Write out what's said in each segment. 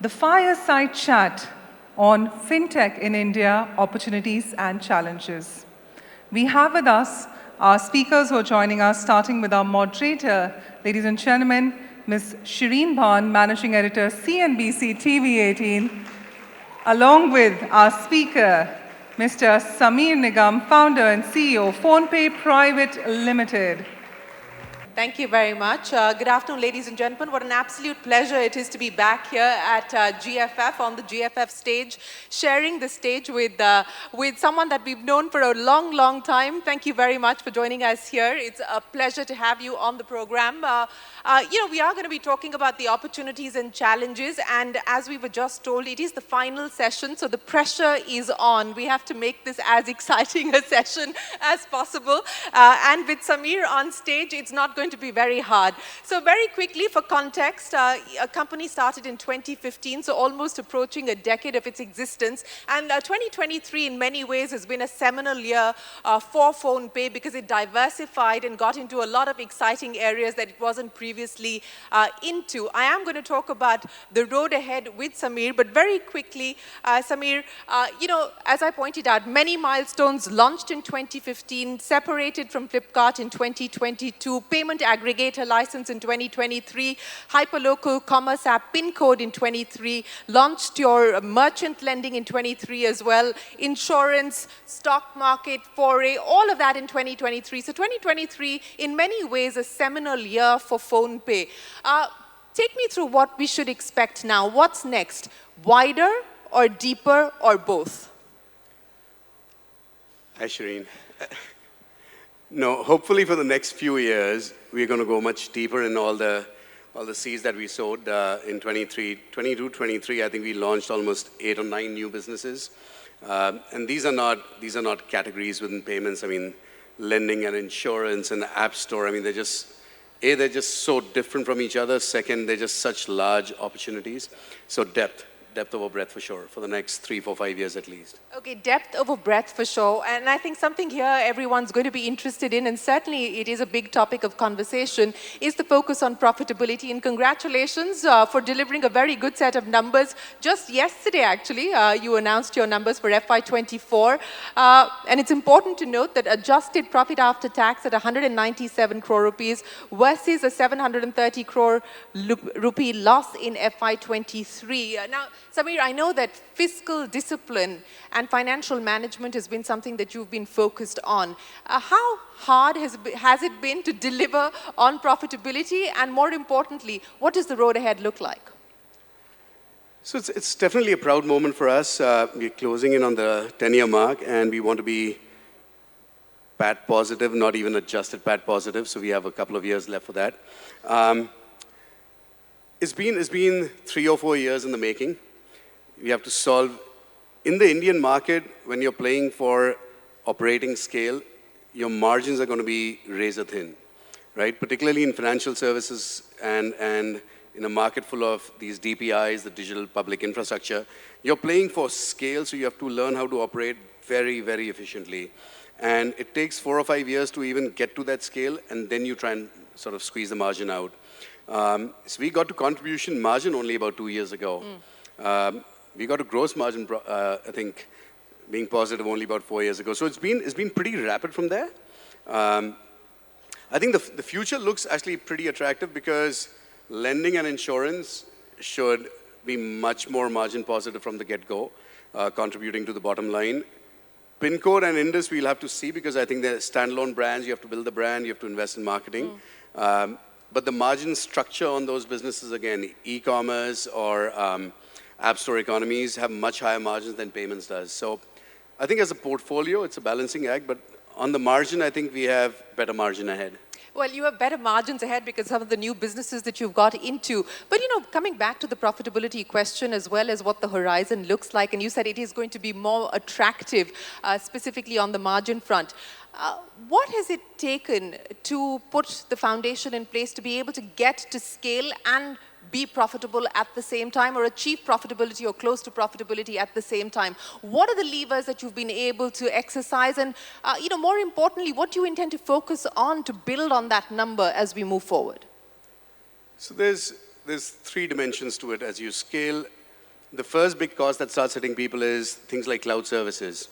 the fireside chat on FinTech in India, opportunities and challenges. We have with us our speakers who are joining us, starting with our moderator, ladies and gentlemen, Ms. Shireen Bhan, Managing Editor, CNBC TV18, along with our speaker, Mr. Sameer Nigam, Founder and CEO, PhonePe Private Limited. Thank you very much. Good afternoon, ladies and gentlemen. What an absolute pleasure it is to be back here at GFF, on the GFF stage, sharing the stage with someone that we've known for a long, long time. Thank you very much for joining us here. It's a pleasure to have you on the program. We are going to be talking about the opportunities and challenges, and as we were just told, it is the final session, so the pressure is on. We have to make this as exciting a session as possible. And with Sameer on stage, it's not going to be very hard. So very quickly, for context, a company started in 2015, so almost approaching a decade of its existence. And 2023, in many ways, has been a seminal year for PhonePe because it diversified and got into a lot of exciting areas that it wasn't previously into. I am going to talk about the road ahead with Sameer, but very quickly, Sameer, as I pointed out, many milestones launched in 2015, separated from Flipkart in 2022, payment aggregator license in 2023, hyperlocal commerce app PinCode in 23, launched your merchant lending in 23 as well, insurance, stock market, foray, all of that in 2023. So 2023, in many ways, a seminal year for PhonePe. Take me through what we should expect now. What's next? Wider or deeper or both? Hi, Shireen. No, hopefully for the next few years, we're going to go much deeper in all the seeds that we sowed in 22, 23. I think we launched almost 8 or 9 new businesses, and these are not categories within payments. I mean, lending and insurance and app store. I mean, they're just so different from each other. Second, they're just such large opportunities. So depth over breadth for sure, for the next 3, 4, 5 years at least. Okay, depth over breadth for sure. And I think something here everyone's going to be interested in, and certainly it is a big topic of conversation, is the focus on profitability. And congratulations for delivering a very good set of numbers. Just yesterday, actually, you announced your numbers for FY24. And it's important to note that adjusted profit after tax at 197 crore rupees versus a 730 crore rupee loss in FY23. Now, Sameer, I know that fiscal discipline and financial management has been something that you've been focused on. How hard has it been to deliver on profitability? And more importantly, what does the road ahead look like? So it's definitely a proud moment for us. We're closing in on the 10-year mark, and we want to be PAT positive, not even adjusted PAT positive. So we have a couple of years left for that. It's been 3 or 4 years in the making. We have to solve, in the Indian market, when you're playing for operating scale, your margins are going to be razor thin, right? Particularly in financial services and in a market full of these DPIs, the digital public infrastructure, you're playing for scale, so you have to learn how to operate very, very efficiently. And it takes 4 or 5 years to even get to that scale, and then you try and sort of squeeze the margin out. So we got to contribution margin only about 2 years ago. We got a gross margin, I think, being positive only about 4 years ago. So it's been pretty rapid from there. I think the future looks actually pretty attractive because lending and insurance should be much more margin positive from the get-go, contributing to the bottom line. PinCode and Indus, we'll have to see because I think they're standalone brands. You have to build the brand. You have to invest in marketing. But the margin structure on those businesses, again, e-commerce or app store economies have much higher margins than payments does. So I think as a portfolio, it's a balancing act. But on the margin, I think we have better margin ahead. Well, you have better margins ahead because of the new businesses that you've got into. But, coming back to the profitability question as well as what the horizon looks like, and you said it is going to be more attractive, specifically on the margin front. What has it taken to put the foundation in place to be able to get to scale and be profitable at the same time, or achieve profitability or close to profitability at the same time? What are the levers that you've been able to exercise? And, more importantly, what do you intend to focus on to build on that number as we move forward? So there's 3 dimensions to it. As you scale, The first big cost that starts hitting people is things like cloud services.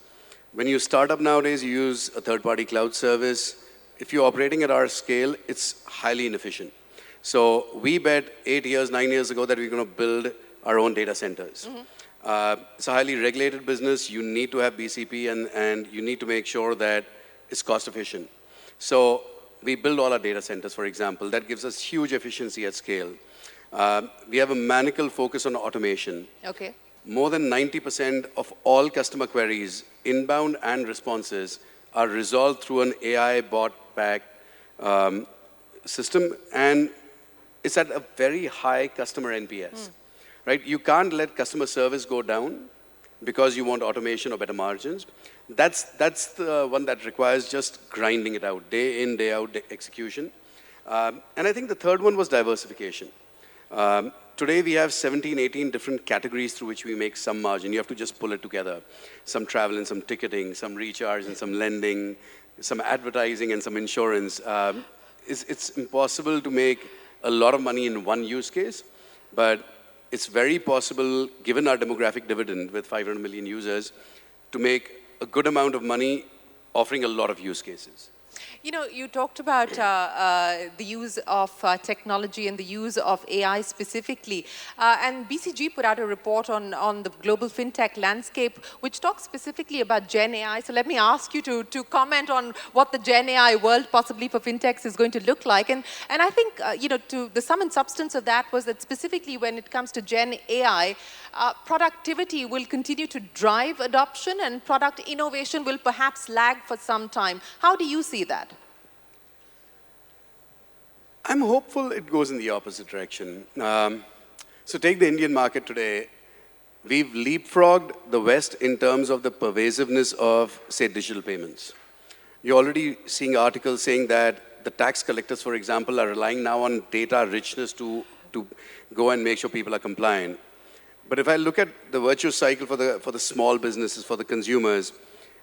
When you start up nowadays, you use a third-party cloud service. If you're operating at our scale, it's highly inefficient. So we bet 8 years, 9 years ago that we're going to build our own data centers. It's a highly regulated business. You need to have BCP and you need to make sure that it's cost efficient. So we build all our data centers, for example. That gives us huge efficiency at scale. We have a maniacal focus on automation. Okay. More than 90% of all customer queries, inbound and responses, are resolved through an AI bot-backed system, and it's at a very high customer NPS. Right? You can't let customer service go down because you want automation or better margins. That's the one that requires just grinding it out, day in, day out execution. And I think the third one was diversification. Today we have 17, 18 different categories through which we make some margin. You have to just pull it together. Some travel and some ticketing, some recharge and some lending, some advertising and some insurance. It's impossible to make a lot of money in one use case, but it's very possible, given our demographic dividend with 500 million users, to make a good amount of money offering a lot of use cases. You know, you talked about the use of technology and the use of AI specifically. And BCG put out a report on the global fintech landscape, which talks specifically about Gen AI. So let me ask you to comment on what the Gen AI world possibly for fintechs is going to look like. And I think, you know, the sum and substance of that was that specifically when it comes to Gen AI, productivity will continue to drive adoption and product innovation will perhaps lag for some time. How do you see that? I'm hopeful it goes in the opposite direction. So take the Indian market today. We've leapfrogged the West in terms of the pervasiveness of, say, digital payments. You're already seeing articles saying that the tax collectors, for example, are relying now on data richness to go and make sure people are compliant. But if I look at the virtuous cycle for the small businesses, for the consumers,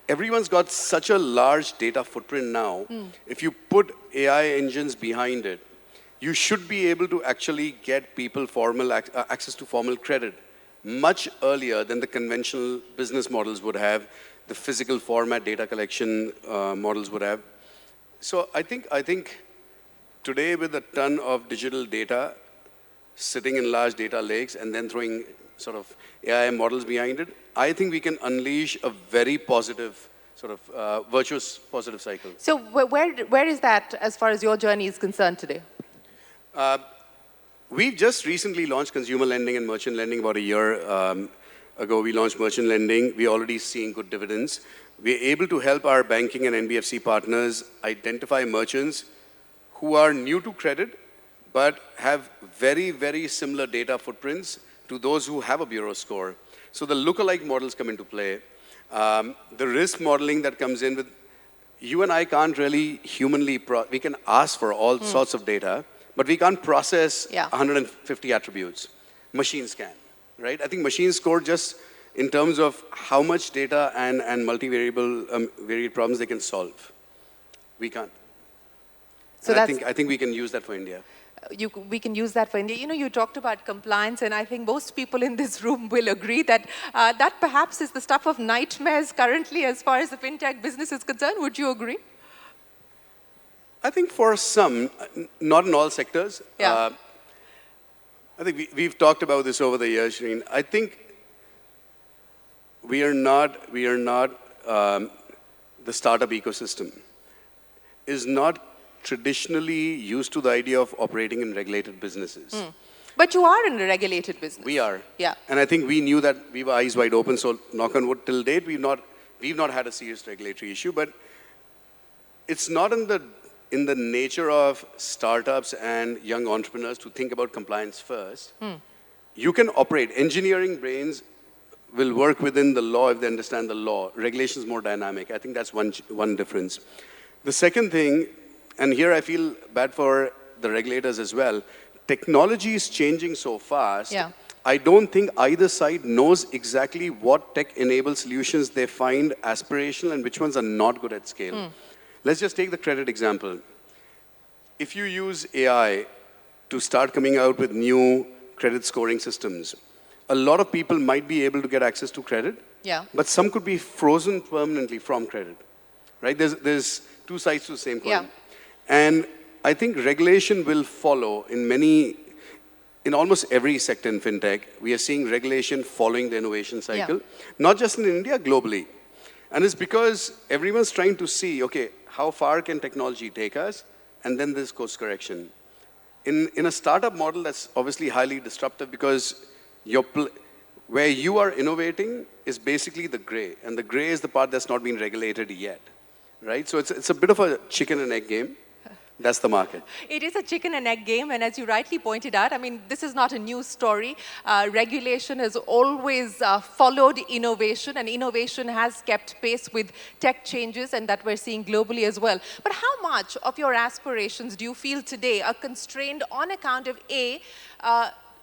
everyone's got such a large data footprint now. If you put AI engines behind it, you should be able to actually get people access to formal credit much earlier than the conventional business models would have, the physical format data collection models would have. So I think today with a ton of digital data sitting in large data lakes and then throwing sort of AI models behind it, I think we can unleash a very positive, sort of virtuous positive cycle. So where is that as far as your journey is concerned today? We've just recently launched consumer lending and merchant lending about a year ago. We launched merchant lending. We're already seeing good dividends. We're able to help our banking and NBFC partners identify merchants who are new to credit but have very, very similar data footprints to those who have a bureau score. So the lookalike models come into play. The risk modeling that comes in with, you and I can't really humanly, we can ask for all sorts of data, but we can't process 150 attributes. Machines can, right? I think machines score just in terms of how much data and multivariable varied problems they can solve. We can't. So I think we can use that for India. We can use that for India. You know, you talked about compliance, and I think most people in this room will agree that that perhaps is the stuff of nightmares currently as far as the fintech business is concerned. Would you agree? I think for some, not in all sectors. Yeah. I think we've talked about this over the years, Shreen. I think we are not the startup ecosystem is not traditionally used to the idea of operating in regulated businesses. But you are in a regulated business. We are. Yeah. And I think we knew that we were eyes wide open, so knock on wood, till date, we've not had a serious regulatory issue, but it's not in the nature of startups and young entrepreneurs to think about compliance first. You can operate. Engineering brains will work within the law if they understand the law. Regulation is more dynamic. I think that's one difference. The second thing, and here I feel bad for the regulators as well, technology is changing so fast. Yeah. I don't think either side knows exactly what tech-enabled solutions they find aspirational and which ones are not good at scale. Let's just take the credit example. If you use AI to start coming out with new credit scoring systems, a lot of people might be able to get access to credit, Yeah. but some could be frozen permanently from credit, right? There's two sides to the same coin. Yeah. And I think regulation will follow in almost every sector in fintech. We are seeing regulation following the innovation cycle, not just in India, globally. And it's because everyone's trying to see, okay, how far can technology take us? And then there's course correction. In a startup model, that's obviously highly disruptive because where you are innovating is basically the gray, and the gray is the part that's not been regulated yet, right? So it's a bit of a chicken and egg game. That's the market. It is a chicken and egg game, and as you rightly pointed out, I mean, this is not a new story. Regulation has always followed innovation, and innovation has kept pace with tech changes, and that we're seeing globally as well. But how much of your aspirations do you feel today are constrained on account of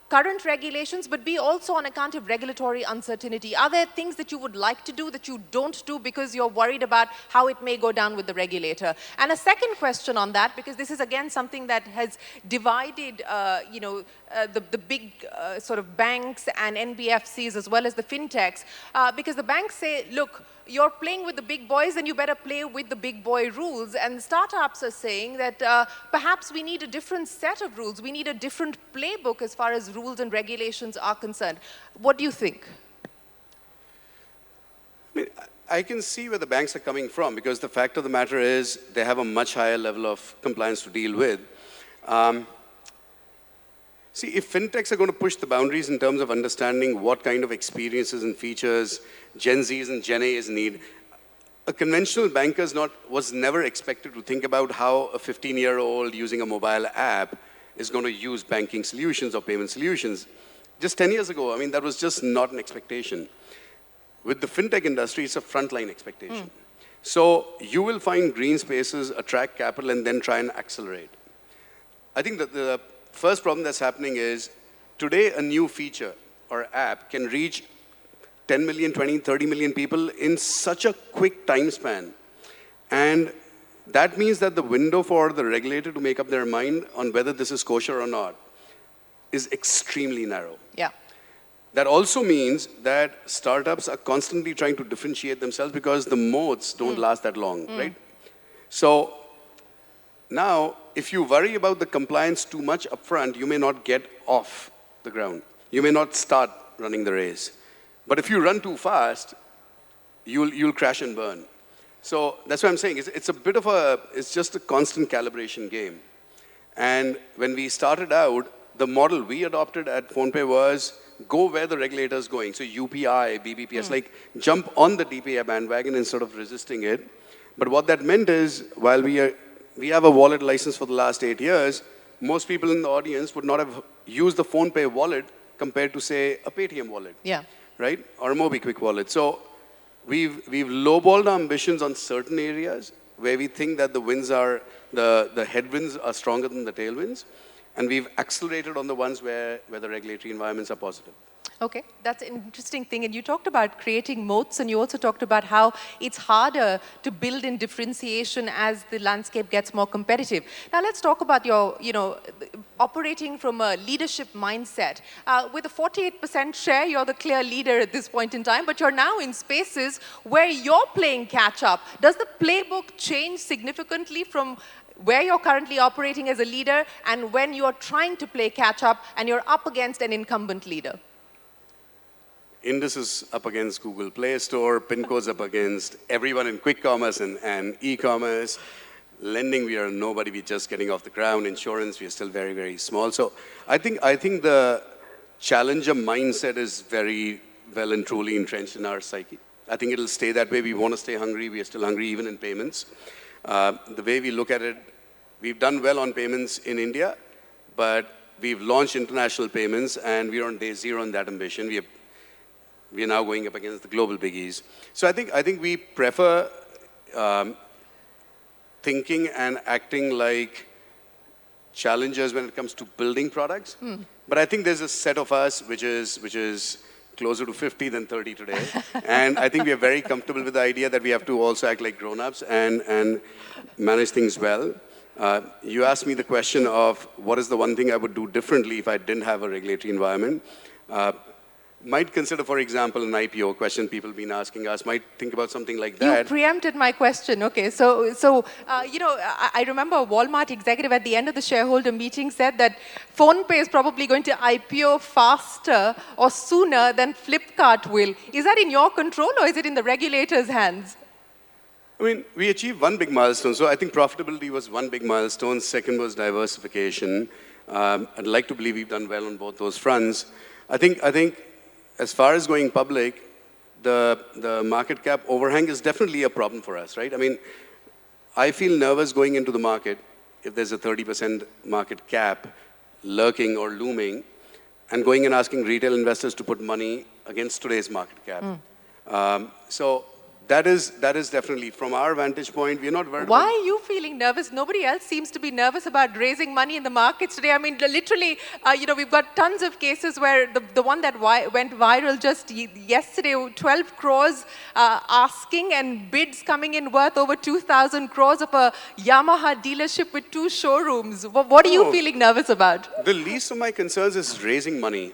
current regulations, but B, also on account of regulatory uncertainty? Are there things that you would like to do that you don't do because you're worried about how it may go down with the regulator? And a second question on that, because this is again something that has divided, the big sort of banks and NBFCs as well as the fintechs, because the banks say, look, you're playing with the big boys, and you better play with the big boy rules. And startups are saying that perhaps we need a different set of rules. We need a different playbook as far as rules and regulations are concerned. What do you think? I can see where the banks are coming from, because the fact of the matter is they have a much higher level of compliance to deal with. See, if fintechs are going to push the boundaries in terms of understanding what kind of experiences and features Gen Zs and Gen As need, a conventional banker was never expected to think about how a 15-year-old using a mobile app is going to use banking solutions or payment solutions. Just 10 years ago, I mean, that was just not an expectation. With the fintech industry, it's a frontline expectation. So you will find green spaces, attract capital, and then try and accelerate. I think that the first problem that's happening is today a new feature or app can reach 10 million, 20, 30 million people in such a quick time span. And that means that the window for the regulator to make up their mind on whether this is kosher or not is extremely narrow. Yeah. That also means that startups are constantly trying to differentiate themselves because the moats don't last that long, right? So now, if you worry about the compliance too much upfront, you may not get off the ground. You may not start running the race. But if you run too fast, you'll crash and burn. So that's what I'm saying. It's just a constant calibration game. And when we started out, the model we adopted at PhonePe was go where the regulator is going. So UPI, BBPS, like jump on the DPI bandwagon instead of resisting it. But what that meant is, while we have a wallet license for the last 8 years, most people in the audience would not have used the PhonePe wallet compared to, say, a Paytm wallet, right? Or a MobiKwik wallet. So we've lowballed our ambitions on certain areas where we think that the headwinds are stronger than the tailwinds, and we've accelerated on the ones where the regulatory environments are positive. Okay, that's an interesting thing. And you talked about creating moats, and you also talked about how it's harder to build in differentiation as the landscape gets more competitive. Now let's talk about your, operating from a leadership mindset. With a 48% share, you're the clear leader at this point in time, but you're now in spaces where you're playing catch up. Does the playbook change significantly from where you're currently operating as a leader and when you're trying to play catch up and you're up against an incumbent leader? Indus is up against Google Play Store, PINCO's up against everyone in quick commerce and e-commerce. Lending, we are nobody, we're just getting off the ground. Insurance, we are still very, very small. So I think the challenger mindset is very well and truly entrenched in our psyche. I think it'll stay that way. We want to stay hungry. We are still hungry even in payments. The way we look at it, we've done well on payments in India, but we've launched international payments, and we're on day zero in that ambition. We are now going up against the global biggies. So I think we prefer thinking and acting like challengers when it comes to building products. But I think there's a set of us which is closer to 50 than 30 today. And I think we are very comfortable with the idea that we have to also act like grown-ups and manage things well. You asked me the question of what is the one thing I would do differently if I didn't have a regulatory environment. might consider, for example, an IPO, question people have been asking us, might think about something like You that. preempted my question. Okay, so I remember a Walmart executive at the end of the shareholder meeting said that PhonePe is probably going to IPO faster or sooner than Flipkart will. Is that in your control or is it in the regulator's hands? I mean, we achieved one big milestone. So I think profitability was one big milestone. Second was diversification. I'd like to believe we've done well on both those fronts. I think as far as going public, the market cap overhang is definitely a problem for us, right? I mean, I feel nervous going into the market if there's a 30% market cap lurking or looming, and going and asking retail investors to put money against today's market cap. So that is definitely, from our vantage point, we're not worried Why about. are you feeling nervous? Nobody else seems to be nervous about raising money in the markets today. I mean, literally, we've got tons of cases where the one that went viral just yesterday, 12 crores asking and bids coming in worth over 2,000 crores of a Yamaha dealership with 2 showrooms. What are you Oh. feeling nervous about? The least of my concerns is raising money.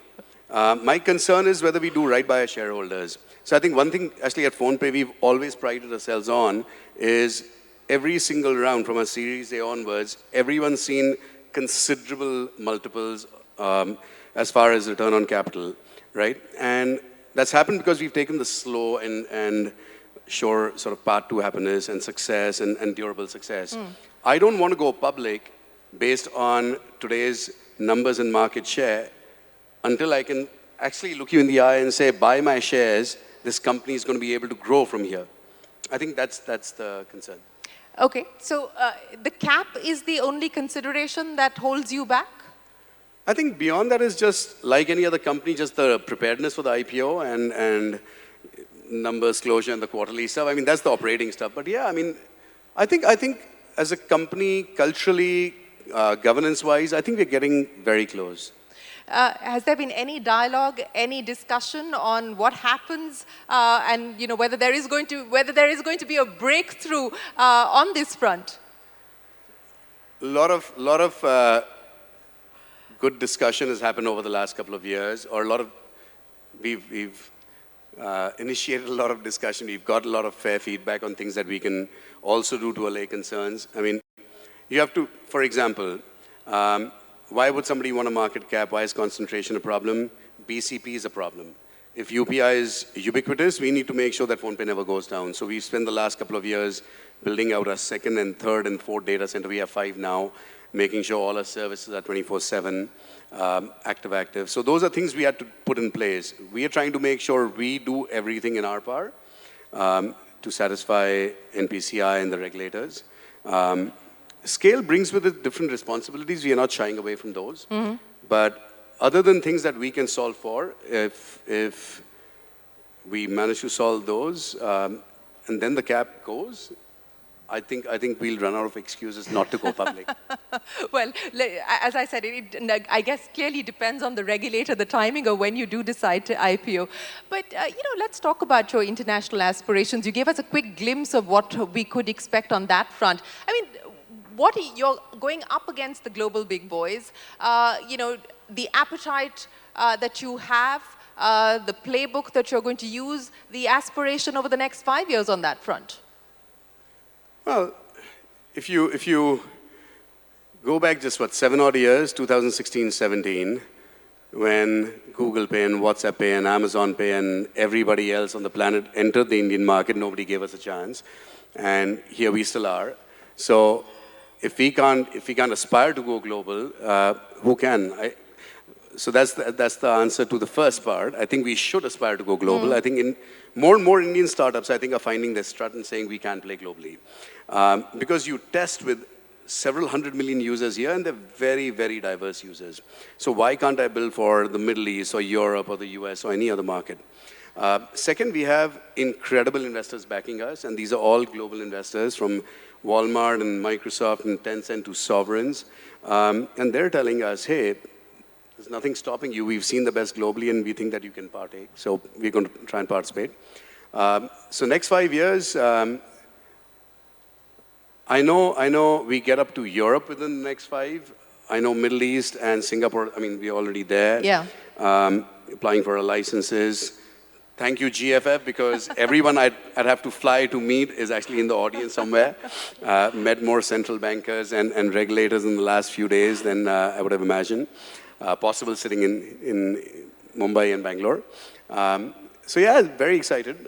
My concern is whether we do right by our shareholders. So I think one thing, actually, at PhonePe, we've always prided ourselves on is every single round from our Series A onwards, everyone's seen considerable multiples as far as return on capital, right? And that's happened because we've taken the slow and sure sort of path to happiness and success and durable success. I don't want to go public based on today's numbers and market share until I can actually look you in the eye and say, buy my shares, this company is going to be able to grow from here. I think that's the concern. Okay, so the cap is the only consideration that holds you back? I think beyond that is just like any other company, just the preparedness for the IPO and numbers closure and the quarterly stuff. I mean, that's the operating stuff. But yeah, I mean, I think as a company, culturally, governance-wise, I think we're getting very close. Has there been any dialogue, any discussion on what happens, and whether there is going to be a breakthrough on this front? A lot of good discussion has happened over the last couple of years, or we've initiated a lot of discussion. We've got a lot of fair feedback on things that we can also do to allay concerns. I mean, you have to, for example, why would somebody want a market cap? Why is concentration a problem? BCP is a problem. If UPI is ubiquitous, we need to make sure that PhonePe never goes down. So we've spent the last couple of years building out our second and third and fourth data center. We have 5 now, making sure all our services are 24/7, active. So those are things we had to put in place. We are trying to make sure we do everything in our power to satisfy NPCI and the regulators. Scale brings with it different responsibilities. We are not shying away from those. But other than things that we can solve for, if we manage to solve those, and then the cap goes, I think we'll run out of excuses not to go public. Well, as I said, I guess clearly depends on the regulator, the timing of when you do decide to IPO. But, let's talk about your international aspirations. You gave us a quick glimpse of what we could expect on that front. I mean, you're going up against the global big boys, the appetite that you have, the playbook that you're going to use, the aspiration over the next 5 years on that front. Well, if you go back just 7 odd years, 2016, 17, when Google Pay and WhatsApp Pay and Amazon Pay and everybody else on the planet entered the Indian market, nobody gave us a chance, and here we still are. So if we can't aspire to go global, who can? So that's the answer to the first part. I think we should aspire to go global. I think more and more Indian startups, I think, are finding their strut and saying we can play globally. Because you test with several 100 million users here, and they're very, very diverse users. So why can't I build for the Middle East or Europe or the US or any other market? Second, we have incredible investors backing us, and these are all global investors from Walmart and Microsoft and Tencent to sovereigns. And they're telling us, hey, there's nothing stopping you. We've seen the best globally, and we think that you can partake. So we're going to try and participate. So next 5 years, I know we get up to Europe within the next 5. I know Middle East and Singapore, I mean, we're already there. Yeah. applying for our licenses. Thank you, GFF, because everyone I'd have to fly to meet is actually in the audience somewhere. Met more central bankers and regulators in the last few days than I would have imagined. Possible sitting in Mumbai and Bangalore. So yeah, very excited.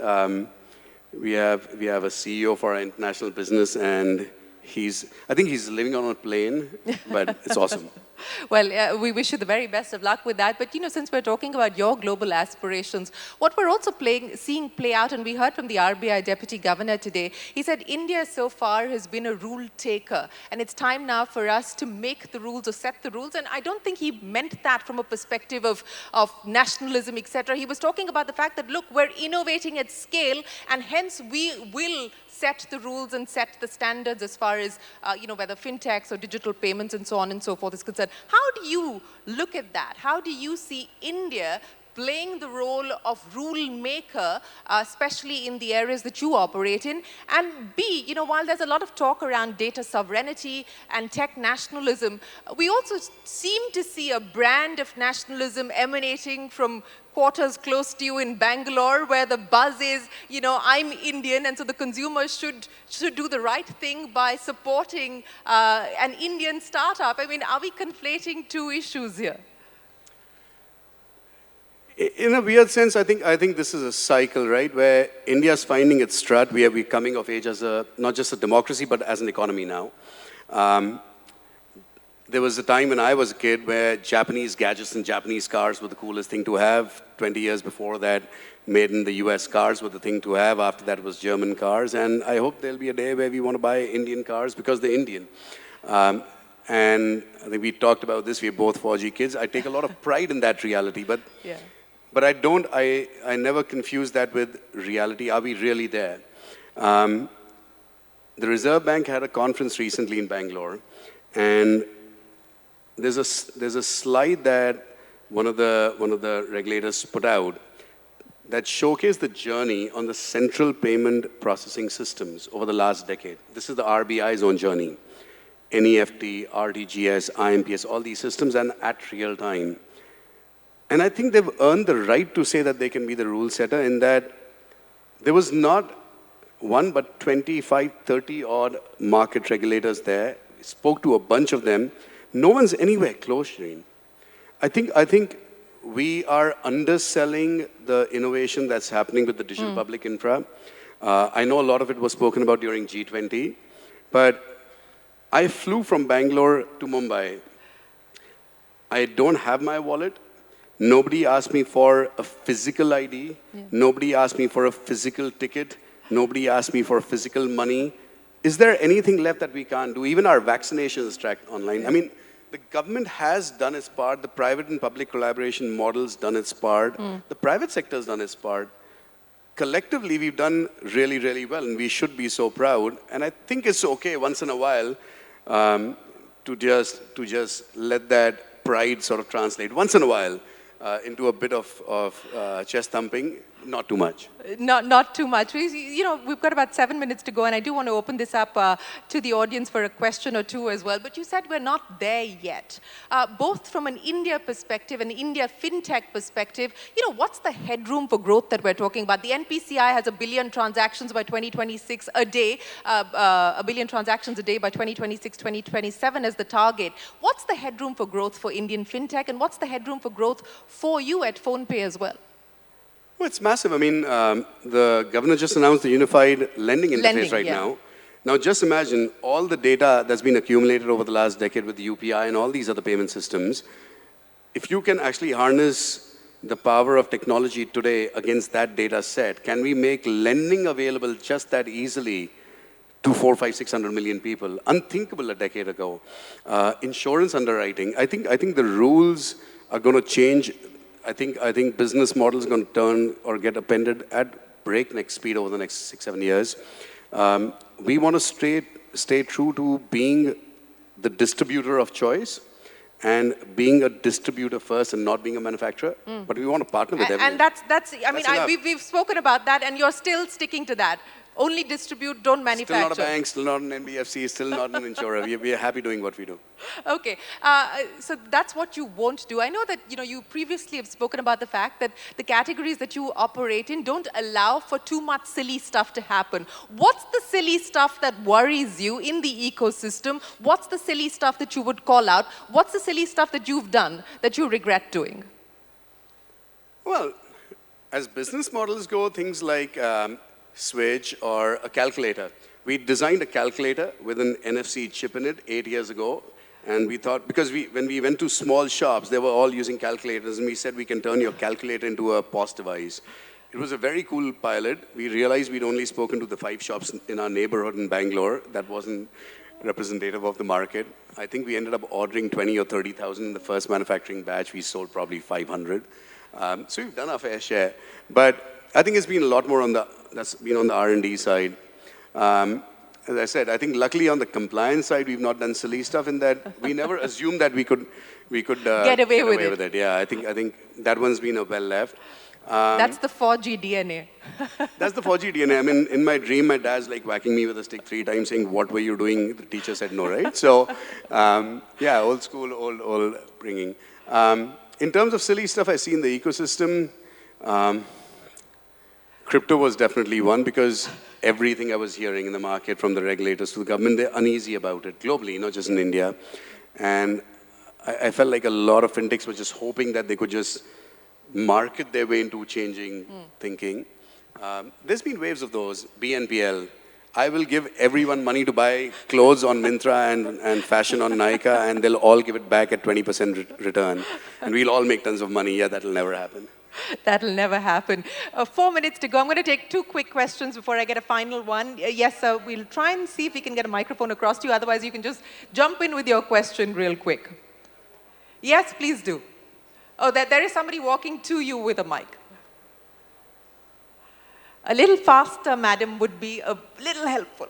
We have a CEO for our international business, and I think he's living on a plane, but it's awesome. Well, we wish you the very best of luck with that. But, since we're talking about your global aspirations, what we're also seeing play out, and we heard from the RBI Deputy Governor today, he said India so far has been a rule taker, and it's time now for us to make the rules or set the rules. And I don't think he meant that from a perspective of nationalism, etc. He was talking about the fact that, look, we're innovating at scale, and hence we will set the rules and set the standards as far as, whether fintechs or digital payments and so on and so forth is concerned. How do you look at that? How do you see India playing the role of rule maker, especially in the areas that you operate in? And B, while there's a lot of talk around data sovereignty and tech nationalism, we also seem to see a brand of nationalism emanating from quarters close to you in Bangalore, where the buzz is, I'm Indian, and so the consumer should do the right thing by supporting an Indian startup. I mean, are we conflating two issues here? In a weird sense, I think this is a cycle, right, where India's finding its strut. We're coming of age as not just a democracy, but as an economy now. There was a time when I was a kid where Japanese gadgets and Japanese cars were the coolest thing to have. 20 years before that, made in the US cars were the thing to have. After that was German cars. And I hope there'll be a day where we want to buy Indian cars because they're Indian. And I think we talked about this. We're both 4G kids. I take a lot of pride in that reality. But I never confuse that with reality. Are we really there? The Reserve Bank had a conference recently in Bangalore. And there's a slide that one of the regulators put out that showcased the journey on the central payment processing systems over the last decade. This is the RBI's own journey. NEFT, RTGS, IMPS, all these systems, and at real time. And I think they've earned the right to say that they can be the rule setter, in that there was not one but 25, 30 odd market regulators there. We spoke to a bunch of them. No one's anywhere close, Shireen. I think we are underselling the innovation that's happening with the digital public infra. I know a lot of it was spoken about during G20, but I flew from Bangalore to Mumbai. I don't have my wallet. Nobody asked me for a physical ID. Yeah. Nobody asked me for a physical ticket. Nobody asked me for physical money. Is there anything left that we can't do? Even our vaccinations tracked online. Yeah. I mean, the government has done its part. The private and public collaboration model's done its part. The private sector's done its part. Collectively, we've done really, really well, and we should be so proud. And I think it's okay once in a while to just let that pride sort of translate once in a while into a bit of chest thumping. Not too much. Not too much. We've got about 7 minutes to go, and I do want to open this up to the audience for a question or two as well. But you said we're not there yet. Both from an India perspective and India fintech perspective, what's the headroom for growth that we're talking about? The NPCI has 1 billion transactions by 2026 a day, 1 billion transactions a day by 2026, 2027 as the target. What's the headroom for growth for Indian fintech, and what's the headroom for growth for you at PhonePe as well? Well, it's massive. I mean, the governor just announced the unified lending interface right now. Now, just imagine all the data that's been accumulated over the last decade with the UPI and all these other payment systems. If you can actually harness the power of technology today against that data set, can we make lending available just that easily to 400, 500, 600 million people? Unthinkable a decade ago. Insurance underwriting. I think the rules are going to change. I think business models are going to turn or get appended at breakneck speed over the next 6, 7 years. We want to stay true to being the distributor of choice and being a distributor first and not being a manufacturer. But we want to partner with everyone. And we've spoken about that, and you're still sticking to that. Only distribute, don't Still manufacture. not a bank, still not an NBFC, still not an insurer. We are happy doing what we do. Okay, so that's what you won't do. I know that you previously have spoken about the fact that the categories that you operate in don't allow for too much silly stuff to happen. What's the silly stuff that worries you in the ecosystem? What's the silly stuff that you would call out? What's the silly stuff that you've done that you regret doing? Well, as business models go, things like Switch or a calculator. We designed a calculator with an NFC chip in it 8 years ago. And we thought, because when we went to small shops, they were all using calculators. And we said, we can turn your calculator into a POS device. It was a very cool pilot. We realized we'd only spoken to the 5 shops in our neighborhood in Bangalore. That wasn't representative of the market. I think we ended up ordering 20 or 30,000 in the first manufacturing batch. We sold probably 500. So we've done our fair share. But I think it's been a lot more that's been on the R&D side. As I said, I think luckily on the compliance side, we've not done silly stuff in that we never assumed that we could get away with it. Yeah, I think that one's been well left. That's the 4G DNA. That's the 4G DNA. I mean, in my dream, my dad's like whacking me with a stick 3 times saying, what were you doing? The teacher said no, right? So, yeah, old school, old bringing. In terms of silly stuff I see in the ecosystem, crypto was definitely one because everything I was hearing in the market from the regulators to the government, they're uneasy about it globally, not just in India. And I felt like a lot of fintechs were just hoping that they could just market their way into changing thinking. There's been waves of those, BNPL. I will give everyone money to buy clothes on Myntra and fashion on Nykaa, and they'll all give it back at 20% return. And we'll all make tons of money. Yeah, that'll never happen. That'll never happen. 4 minutes to go. I'm going to take 2 quick questions before I get a final one. Yes, sir, we'll try and see if we can get a microphone across to you. Otherwise, you can just jump in with your question real quick. Yes, please do. Oh, there is somebody walking to you with a mic. A little faster, madam, would be a little helpful.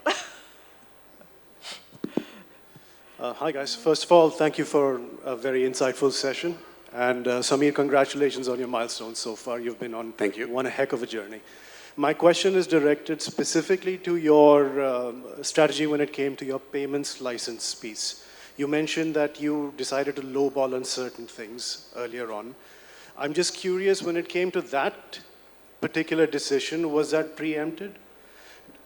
Hi, guys. First of all, thank you for a very insightful session. And Samir, congratulations on your milestones so far. You've been on one heck of a journey. My question is directed specifically to your strategy when it came to your payments license piece. You mentioned that you decided to lowball on certain things earlier on. I'm just curious, when it came to that particular decision, was that preempted?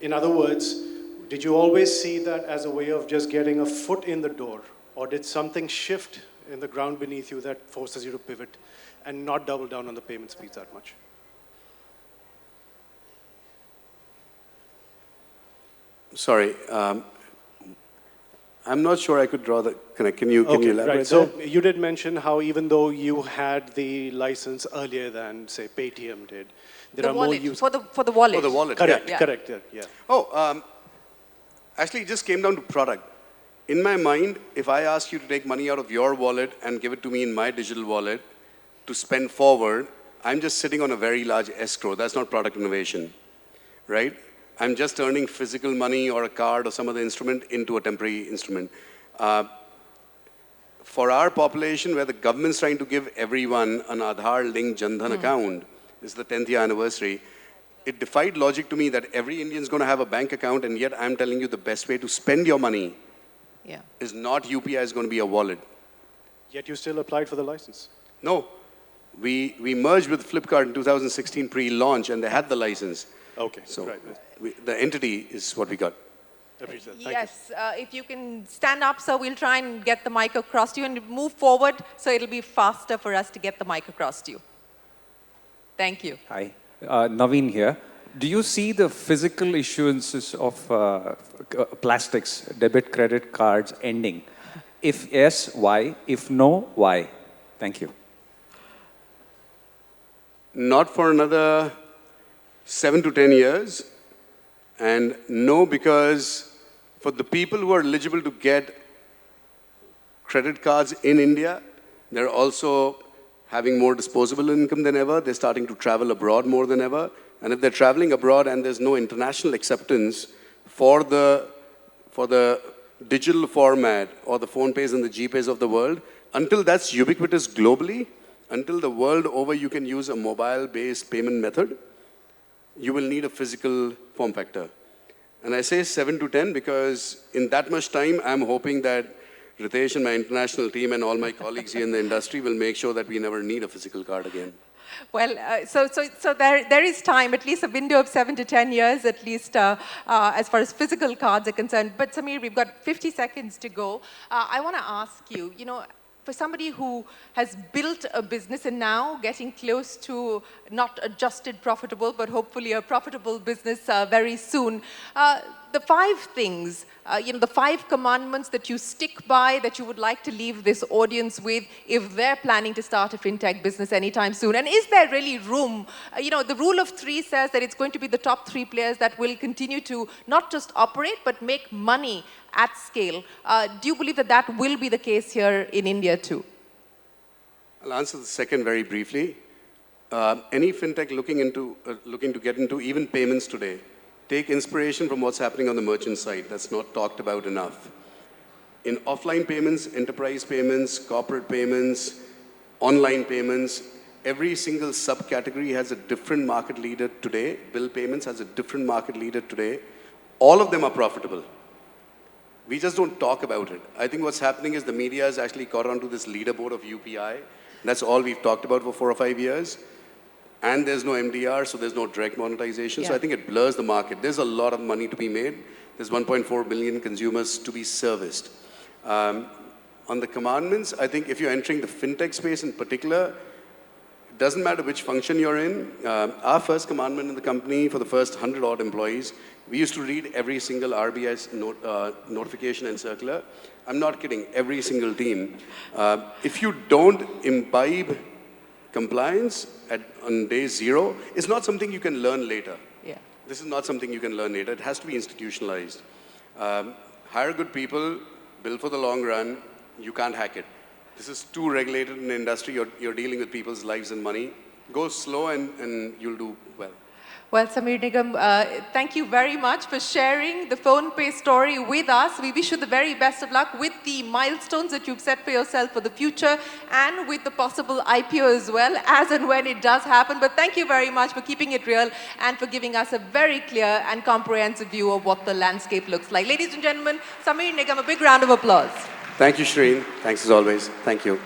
In other words, did you always see that as a way of just getting a foot in the door? Or did something shift in the ground beneath you that forces you to pivot and not double down on the payment speeds that much? Sorry, I'm not sure I could draw the connect. Can you elaborate? Right. So you did mention how even though you had the license earlier than, say, Paytm did, there are more users. For the wallet. For the wallet, correct, yeah. Correct, yeah. Oh, actually, it just came down to product. In my mind, if I ask you to take money out of your wallet and give it to me in my digital wallet to spend forward, I'm just sitting on a very large escrow. That's not product innovation, right? I'm just turning physical money or a card or some other instrument into a temporary instrument. For our population, where the government's trying to give everyone an Aadhaar-linked Jan Dhan account, this is the 10th year anniversary, it defied logic to me that every Indian's going to have a bank account, and yet I'm telling you the best way to spend your money is not UPI, is going to be a wallet. Yet you still applied for the license? No. We merged with Flipkart in 2016 pre-launch, and they had the license. Okay, so right. The entity is what we got. Yes, if you can stand up, sir, we'll try and get the mic across to you and move forward so it'll be faster for us to get the mic across to you. Thank you. Hi, Naveen here. Do you see the physical issuances of plastics, debit, credit cards ending? If yes, why? If no, why? Thank you. Not for another 7 to 10 years. And no, because for the people who are eligible to get credit cards in India, they're also having more disposable income than ever. They're starting to travel abroad more than ever. And if they're traveling abroad and there's no international acceptance for the digital format or the PhonePays and the GPays of the world, until that's ubiquitous globally, until the world over you can use a mobile-based payment method, you will need a physical form factor. And I say 7 to 10 because in that much time, I'm hoping that Ritesh and my international team and all my colleagues here in the industry will make sure that we never need a physical card again. Well, so there is time, at least a window of 7 to 10 years, at least as far as physical cards are concerned. But Samir, we've got 50 seconds to go. I want to ask you, for somebody who has built a business and now getting close to not a adjusted profitable, but hopefully a profitable business very soon, the 5 things, the 5 commandments that you stick by that you would like to leave this audience with if they're planning to start a fintech business anytime soon? And is there really room? The rule of 3 says that it's going to be the top 3 players that will continue to not just operate, but make money at scale. Do you believe that that will be the case here in India too? I'll answer the second very briefly. Any fintech looking to get into even payments today, take inspiration from what's happening on the merchant side. That's not talked about enough. In offline payments, enterprise payments, corporate payments, online payments, every single subcategory has a different market leader today. Bill payments has a different market leader today. All of them are profitable. We just don't talk about it. I think what's happening is the media has actually caught onto this leaderboard of UPI. That's all we've talked about for 4 or 5 years. And there's no MDR, so there's no direct monetization. Yeah. So I think it blurs the market. There's a lot of money to be made. There's 1.4 billion consumers to be serviced. On the commandments, I think if you're entering the fintech space in particular, it doesn't matter which function you're in. Our first commandment in the company for the first 100-odd employees, we used to read every single RBI's notification and circular. I'm not kidding, every single team. If you don't imbibe compliance on day 0, it's not something you can learn later. Yeah. This is not something you can learn later. It has to be institutionalized. Hire good people, build for the long run. You can't hack it. This is too regulated in the industry. You're dealing with people's lives and money. Go slow and you'll do well. Well, Samir Nigam, thank you very much for sharing the PhonePe story with us. We wish you the very best of luck with the milestones that you've set for yourself for the future and with the possible IPO as well, as and when it does happen. But thank you very much for keeping it real and for giving us a very clear and comprehensive view of what the landscape looks like. Ladies and gentlemen, Samir Nigam, a big round of applause. Thank you, Shreen. Thanks as always. Thank you.